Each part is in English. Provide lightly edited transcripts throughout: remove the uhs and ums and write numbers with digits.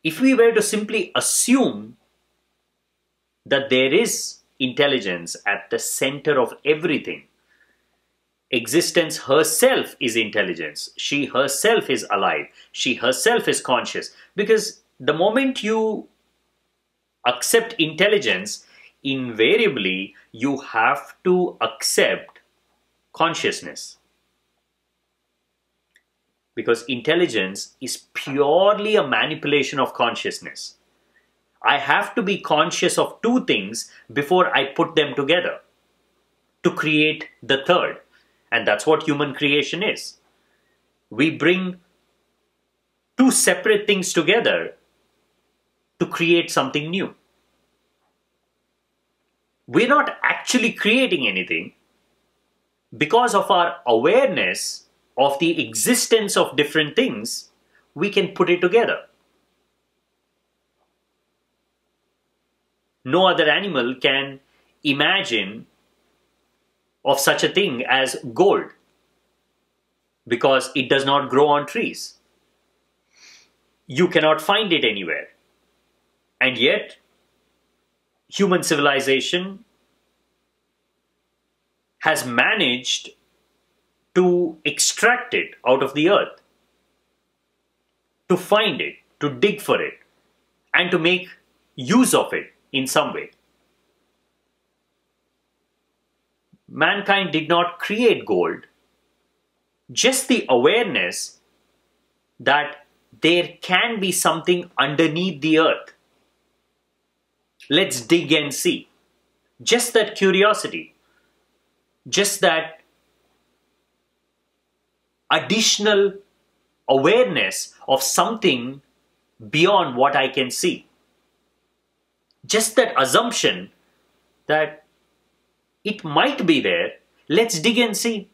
If we were to simply assume that there is intelligence at the center of everything, existence herself is intelligence, she herself is alive, she herself is conscious, because the moment you accept intelligence, invariably you have to accept consciousness. Because intelligence is purely a manipulation of consciousness. I have to be conscious of two things before I put them together to create the third. And that's what human creation is. We bring two separate things together to create something new. We're not actually creating anything. Because of our awareness of the existence of different things, we can put it together. No other animal can imagine of such a thing as gold, because it does not grow on trees. You cannot find it anywhere. And yet, human civilization has managed to extract it out of the earth, to find it, to dig for it, and to make use of it in some way. Mankind did not create gold, just the awareness that there can be something underneath the earth. Let's dig and see. Just that curiosity, just that additional awareness of something beyond what I can see. Just that assumption that it might be there, let's dig and see.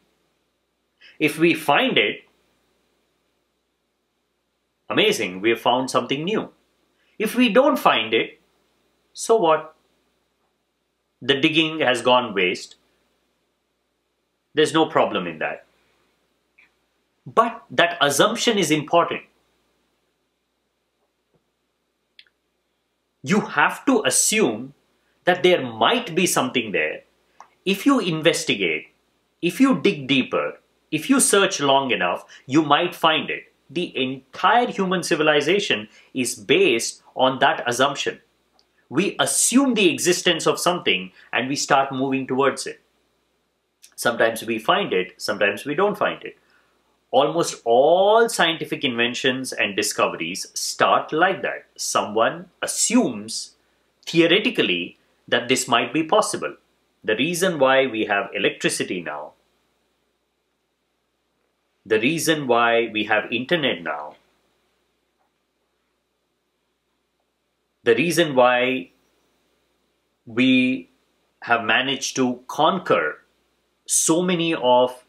If we find it, amazing, we have found something new. If we don't find it, so what? The digging has gone waste. There's no problem in that. But that assumption is important. You have to assume that there might be something there. If you investigate, if you dig deeper, if you search long enough, you might find it. The entire human civilization is based on that assumption. We assume the existence of something and we start moving towards it. Sometimes we find it, sometimes we don't find it. Almost all scientific inventions and discoveries start like that. Someone assumes theoretically that this might be possible. The reason why we have electricity now, the reason why we have internet now, the reason why we have managed to conquer so many of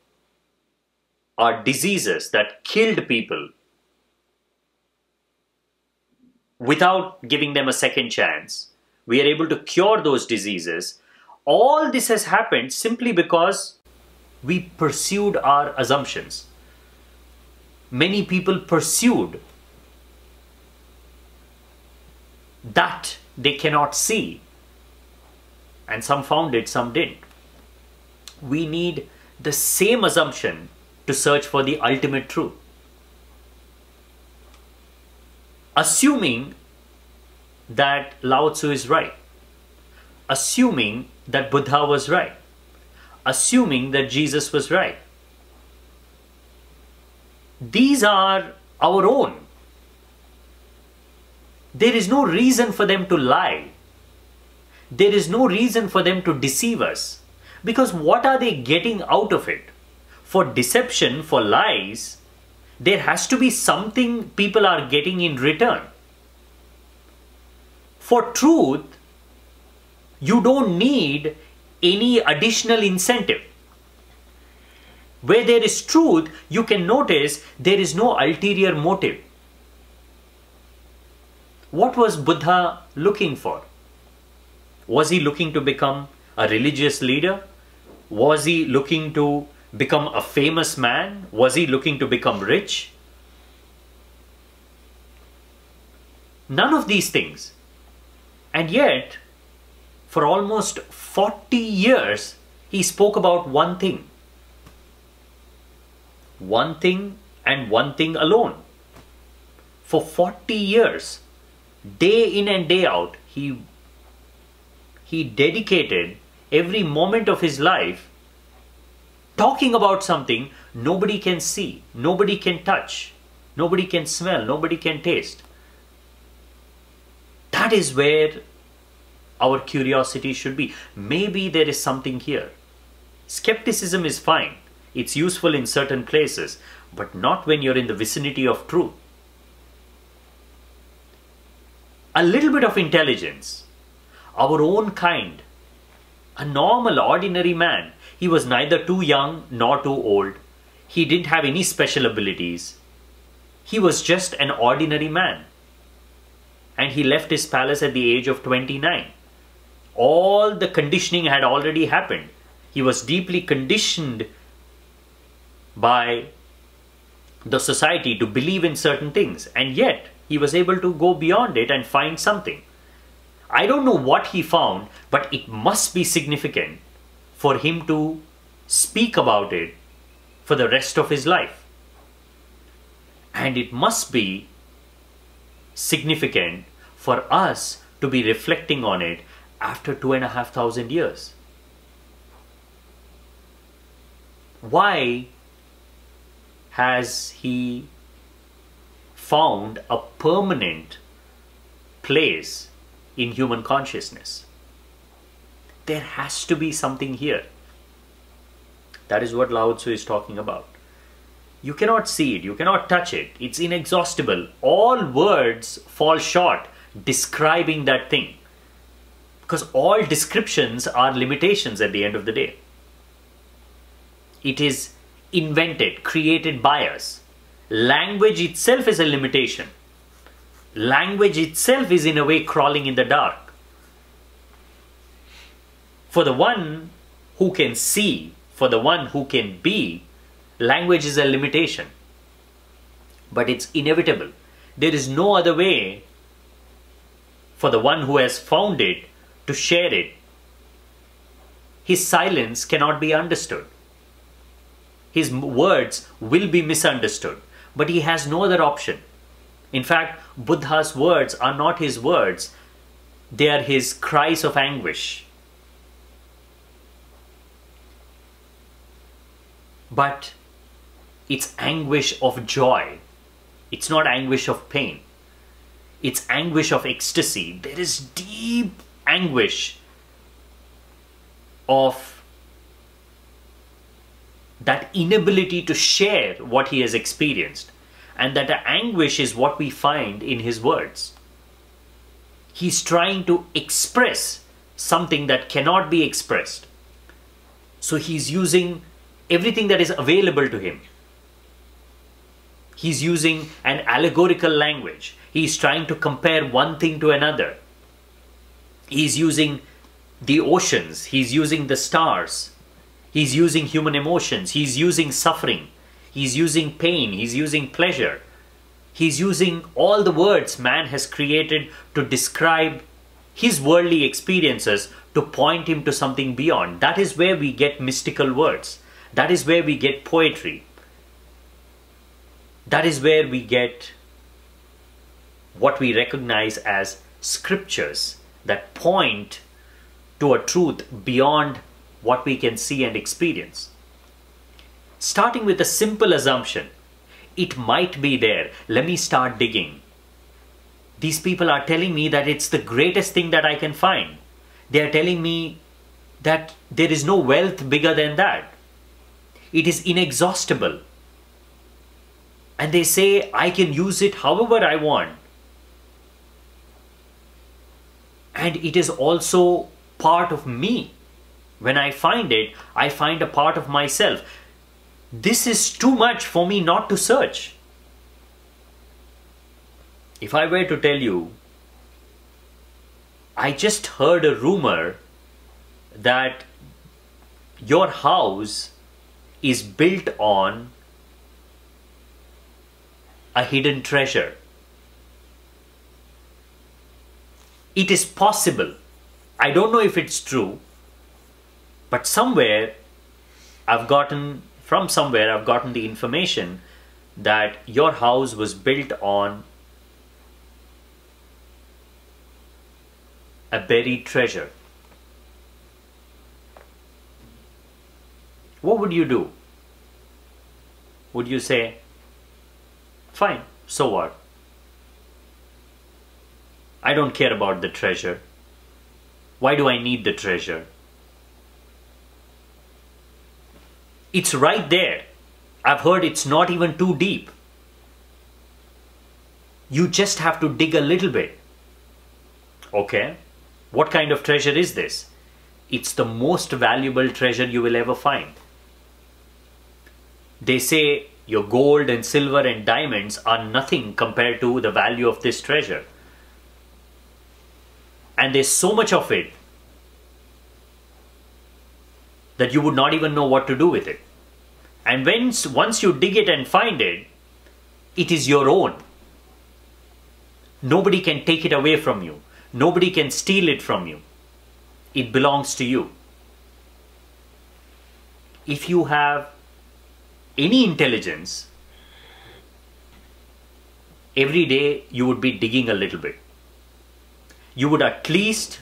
our diseases that killed people without giving them a second chance, we are able to cure those diseases. All this has happened simply because we pursued our assumptions. Many people pursued that they cannot see, and some found it, some didn't. We need the same assumption to search for the ultimate truth. Assuming that Lao Tzu is right, assuming that Buddha was right, assuming that Jesus was right. These are our own. There is no reason for them to lie. There is no reason for them to deceive us. Because what are they getting out of it? For deception, for lies, there has to be something people are getting in return. For truth, you don't need any additional incentive. Where there is truth, you can notice there is no ulterior motive. What was Buddha looking for? Was he looking to become a religious leader? Was he looking to become a famous man? Was he looking to become rich? None of these things. And yet, for almost 40 years, he spoke about one thing. One thing and one thing alone. For 40 years, day in and day out, he dedicated every moment of his life talking about something nobody can see, nobody can touch, nobody can smell, nobody can taste. That is where our curiosity should be. Maybe there is something here. Skepticism is fine. It's useful in certain places, but not when you're in the vicinity of truth. A little bit of intelligence, our own kind, a normal, ordinary man. He was neither too young nor too old. He didn't have any special abilities. He was just an ordinary man. And he left his palace at the age of 29. All the conditioning had already happened. He was deeply conditioned by the society to believe in certain things, and yet he was able to go beyond it and find something. I don't know what he found, but it must be significant for him to speak about it for the rest of his life. And it must be significant for us to be reflecting on it after 2,500 years. Why has he found a permanent place in human consciousness? There has to be something here. That is what Lao Tzu is talking about. You cannot see it, you cannot touch it, it's inexhaustible. All words fall short describing that thing, because all descriptions are limitations at the end of the day. It is invented, created by us. Language itself is a limitation. Language itself is in a way crawling in the dark. For the one who can see, for the one who can be, language is a limitation. But it's inevitable. There is no other way for the one who has found it to share it. His silence cannot be understood. His words will be misunderstood, but he has no other option. In fact, Buddha's words are not his words, they are his cries of anguish. But it's anguish of joy. It's not anguish of pain. It's anguish of ecstasy. There is deep anguish of that inability to share what he has experienced. And that anguish is what we find in his words. He's trying to express something that cannot be expressed. So he's using everything that is available to him. He's using an allegorical language. He's trying to compare one thing to another. He's using the oceans. He's using the stars. He's using human emotions. He's using suffering. He's using pain. He's using pleasure. He's using all the words man has created to describe his worldly experiences to point him to something beyond. That is where we get mystical words. That is where we get poetry. That is where we get what we recognize as scriptures that point to a truth beyond what we can see and experience. Starting with a simple assumption, it might be there. Let me start digging. These people are telling me that it's the greatest thing that I can find. They are telling me that there is no wealth bigger than that. It is inexhaustible. And they say I can use it however I want. And it is also part of me. When I find it, I find a part of myself. This is too much for me not to search. If I were to tell you, I just heard a rumor that your house is built on a hidden treasure. It is possible. I don't know if it's true, but from somewhere I've gotten the information that your house was built on a buried treasure. What would you do? Would you say, fine, so what? I don't care about the treasure. Why do I need the treasure? It's right there. I've heard it's not even too deep. You just have to dig a little bit. Okay, what kind of treasure is this? It's the most valuable treasure you will ever find. They say your gold and silver and diamonds are nothing compared to the value of this treasure. And there's so much of it that you would not even know what to do with it. And once you dig it and find it, it is your own. Nobody can take it away from you. Nobody can steal it from you. It belongs to you. If you have any intelligence, every day you would be digging a little bit. You would at least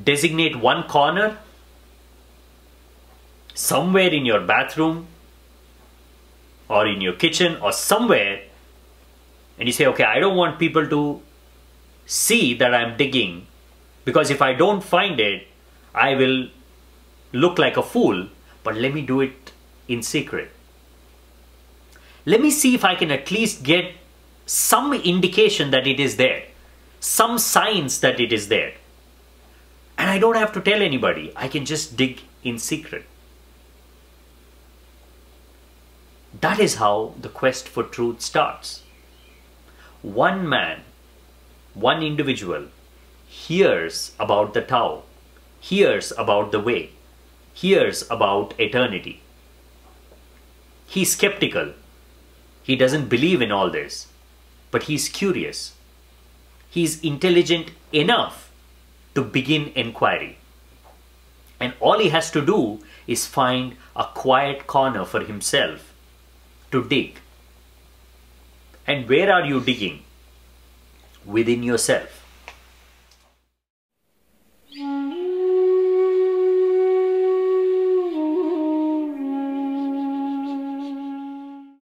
designate one corner somewhere in your bathroom or in your kitchen or somewhere, and you say, okay, I don't want people to see that I'm digging, because if I don't find it, I will look like a fool, but let me do it in secret. Let me see if I can at least get some indication that it is there, some signs that it is there. And I don't have to tell anybody. I can just dig in secret. That is how the quest for truth starts. One man, one individual hears about the Tao, hears about the way, hears about eternity. He's skeptical. He doesn't believe in all this, but he's curious. He's intelligent enough to begin inquiry. And all he has to do is find a quiet corner for himself to dig. And where are you digging? Within yourself.